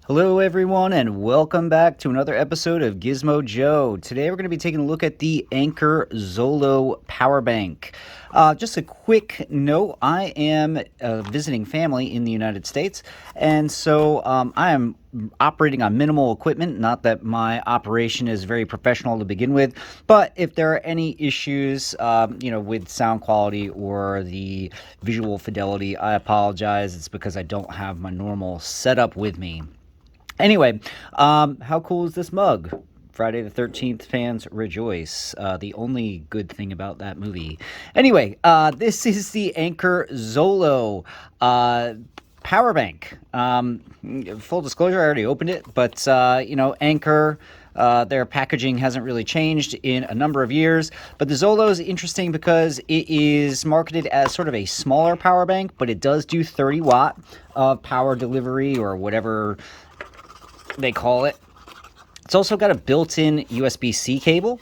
Hello, everyone, and welcome back to another episode of Gizmo Joe. Today, we're going to be taking a look at the Anker Zolo Powerbank. Just a quick note, I am visiting family in the United States, and so I am operating on minimal equipment. Not that my operation is very professional to begin with, but if there are any issues, with sound quality or the visual fidelity, I apologize. It's because I don't have my normal setup with me. Anyway, how cool is this mug? Friday the 13th fans rejoice. The only good thing about that movie. Anyway, this is the Anker Zolo power bank. Full disclosure, I already opened it, but Anker. Their packaging hasn't really changed in a number of years, but the Zolo is interesting because it is marketed as sort of a smaller power bank, but it does do 30 watt of power delivery or whatever they call it. It's also got a built-in USB-C cable.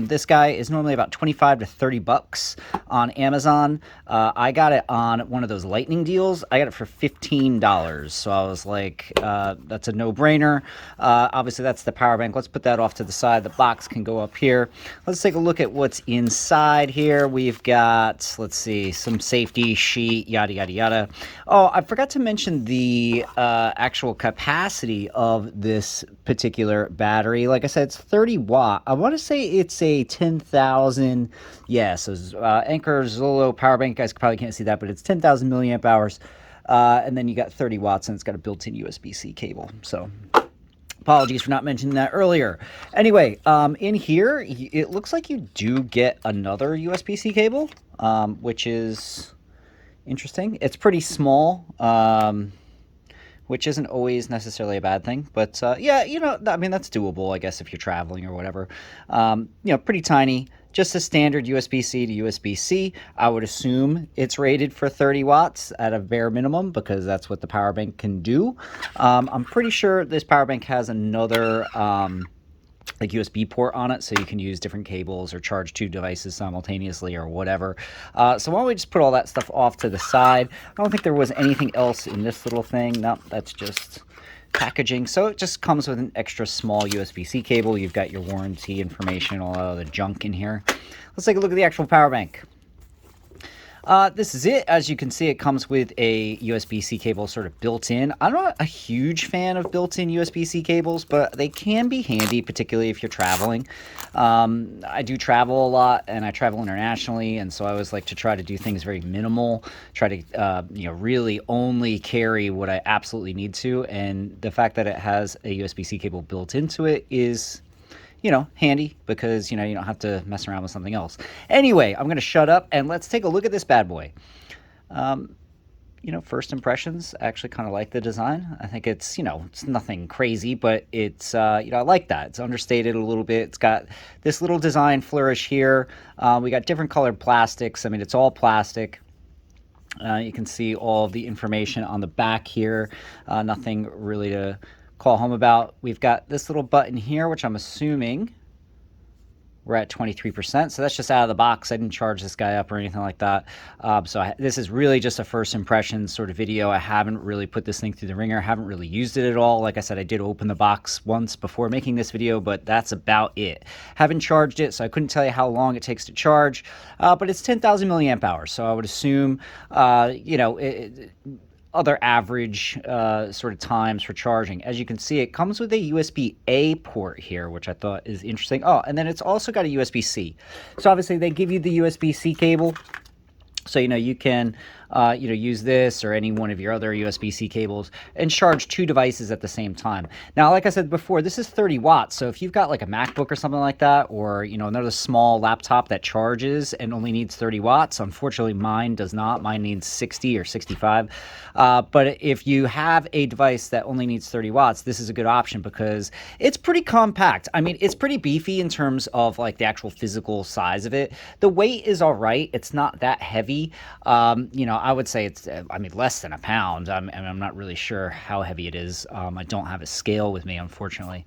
This guy is normally about 25 to 30 bucks on Amazon. I got it on one of those lightning deals. I got it for $15. So I was like, that's a no-brainer. Obviously, that's the power bank. Let's put that off to the side. The box can go up here. Let's take a look at what's inside here. We've got, let's see, some safety sheet, yada, yada, yada. Oh, I forgot to mention the actual capacity of this particular battery. Like I said, it's 30 watt. I want to say it's a 10,000. Yeah, so Anker Zolo power bank. You guys probably can't see that, but it's 10,000 milliamp hours. And then you got 30 watts, and it's got a built-in USB-C cable. So apologies for not mentioning that earlier. Anyway, in here, it looks like you do get another USB-C cable, which is interesting. It's pretty small. Which isn't always necessarily a bad thing. But that's doable, I guess, if you're traveling or whatever. Pretty tiny, just a standard USB-C to USB-C. I would assume it's rated for 30 watts at a bare minimum because that's what the power bank can do. I'm pretty sure this power bank has another USB port on it, so you can use different cables or charge two devices simultaneously or whatever. So why don't we just put all that stuff off to the side? I don't think there was anything else in this little thing. No, that's just packaging. So it just comes with an extra small USB-C cable. You've got your warranty information, all of the junk in here. Let's take a look at the actual power bank. This is it. As you can see, it comes with a USB-C cable sort of built in. I'm not a huge fan of built-in USB-C cables, but they can be handy, particularly if you're traveling. I do travel a lot, and I travel internationally, and so I always like to try to do things very minimal, try to really only carry what I absolutely need to, and the fact that it has a USB-C cable built into it is handy because, you don't have to mess around with something else. Anyway, I'm going to shut up and let's take a look at this bad boy. First impressions, I actually kind of like the design. I think it's nothing crazy, but it's, I like that. It's understated a little bit. It's got this little design flourish here. We got different colored plastics. I mean, it's all plastic. You can see all of the information on the back here. Nothing really to call home about. We've got this little button here, which I'm assuming we're at 23%. So that's just out of the box. I didn't charge this guy up or anything like that. This is really just a first impression sort of video. I haven't really put this thing through the ringer. I haven't really used it at all. Like I said, I did open the box once before making this video, but that's about it. Haven't charged it, so I couldn't tell you how long it takes to charge. But it's 10,000 milliamp hours. So I would assume, other average sort of times for charging. As you can see, it comes with a USB-A port here, which I thought is interesting. Oh, and then it's also got a USB-C. So obviously they give you the USB-C cable, so you can use this or any one of your other USB-C cables and charge two devices at the same time. Now, like I said before, this is 30 watts. So if you've got like a MacBook or something like that, or, another small laptop that charges and only needs 30 watts, unfortunately mine does not. Mine needs 60 or 65. But if you have a device that only needs 30 watts, this is a good option because it's pretty compact. I mean, it's pretty beefy in terms of like the actual physical size of it. The weight is all right. It's not that heavy. I would say it's, less than a pound. I'm not really sure how heavy it is. I don't have a scale with me, unfortunately.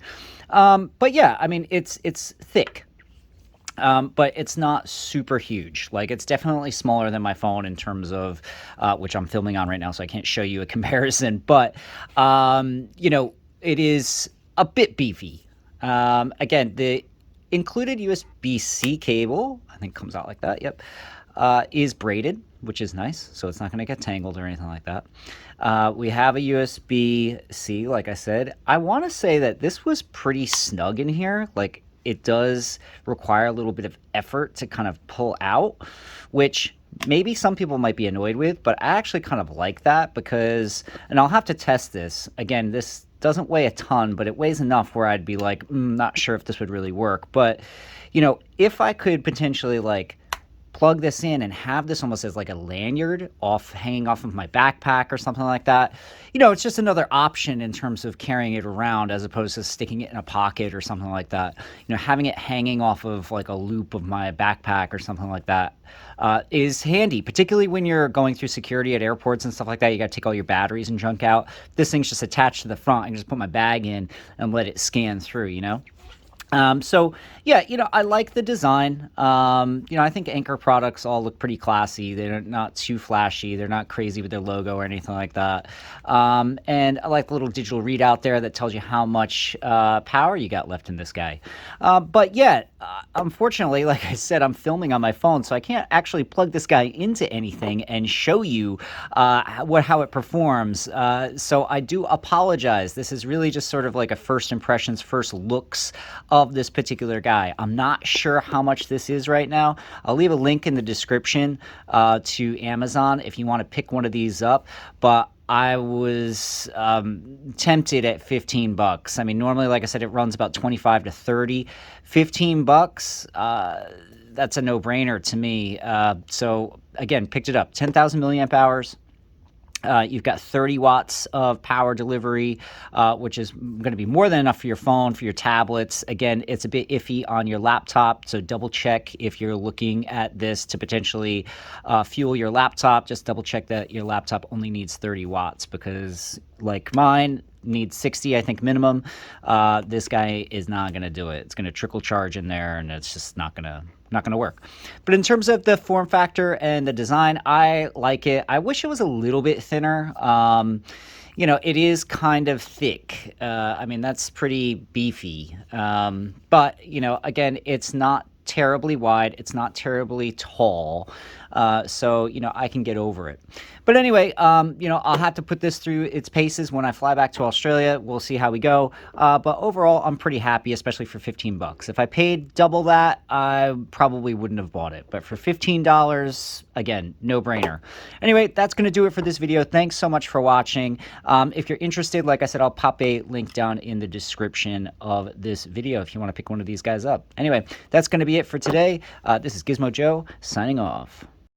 But yeah, it's thick. But it's not super huge. Like, it's definitely smaller than my phone in terms of, which I'm filming on right now, so I can't show you a comparison. But, it is a bit beefy. Again, the included USB-C cable, I think comes out like that, yep, is braided, which is nice, so it's not going to get tangled or anything like that. We have a USB-C, like I said. I want to say that this was pretty snug in here. Like, it does require a little bit of effort to kind of pull out, which maybe some people might be annoyed with, but I actually kind of like that because, and I'll have to test this. Again, this doesn't weigh a ton, but it weighs enough where I'd be like, not sure if this would really work. But, if I could potentially like plug this in and have this almost as like a lanyard hanging off of my backpack or something like that, it's just another option in terms of carrying it around as opposed to sticking it in a pocket or something like that. Having it hanging off of like a loop of my backpack or something like that is handy, particularly when you're going through security at airports and stuff like that. You got to take all your batteries and junk out. This thing's just attached to the front. I can just put my bag in and let it scan through. So yeah, I like the design. I think Anker products all look pretty classy. They're not too flashy. They're not crazy with their logo or anything like that. And I like the little digital readout there that tells you how much power you got left in this guy. But yeah, unfortunately, like I said, I'm filming on my phone, so I can't actually plug this guy into anything and show you how it performs. So I do apologize. This is really just sort of like a first impressions, first looks of this particular guy. I'm not sure how much this is right now. I'll leave a link in the description to Amazon if you want to pick one of these up, but I was tempted at $15. I mean, normally, like I said, it runs about 25 to 30. $15, that's a no-brainer to me. So again, picked it up. 10,000 milliamp hours. You've got 30 watts of power delivery, which is going to be more than enough for your phone, for your tablets. Again, it's a bit iffy on your laptop, so double check if you're looking at this to potentially fuel your laptop. Just double check that your laptop only needs 30 watts because, like mine, needs 60, I think, minimum. This guy is not going to do it. It's going to trickle charge in there, and it's just not going to work. But in terms of the form factor and the design, I like it. I wish it was a little bit thinner. It is kind of thick. I mean, that's pretty beefy. But, again, it's not terribly wide. It's not terribly tall. So, I can get over it. But anyway, I'll have to put this through its paces when I fly back to Australia. We'll see how we go. But overall, I'm pretty happy, especially for $15. If I paid double that, I probably wouldn't have bought it. But for $15, again, no brainer. Anyway, that's going to do it for this video. Thanks so much for watching. If you're interested, like I said, I'll pop a link down in the description of this video if you want to pick one of these guys up. Anyway, that's going to be it for today. This is Gizmo Joe signing off.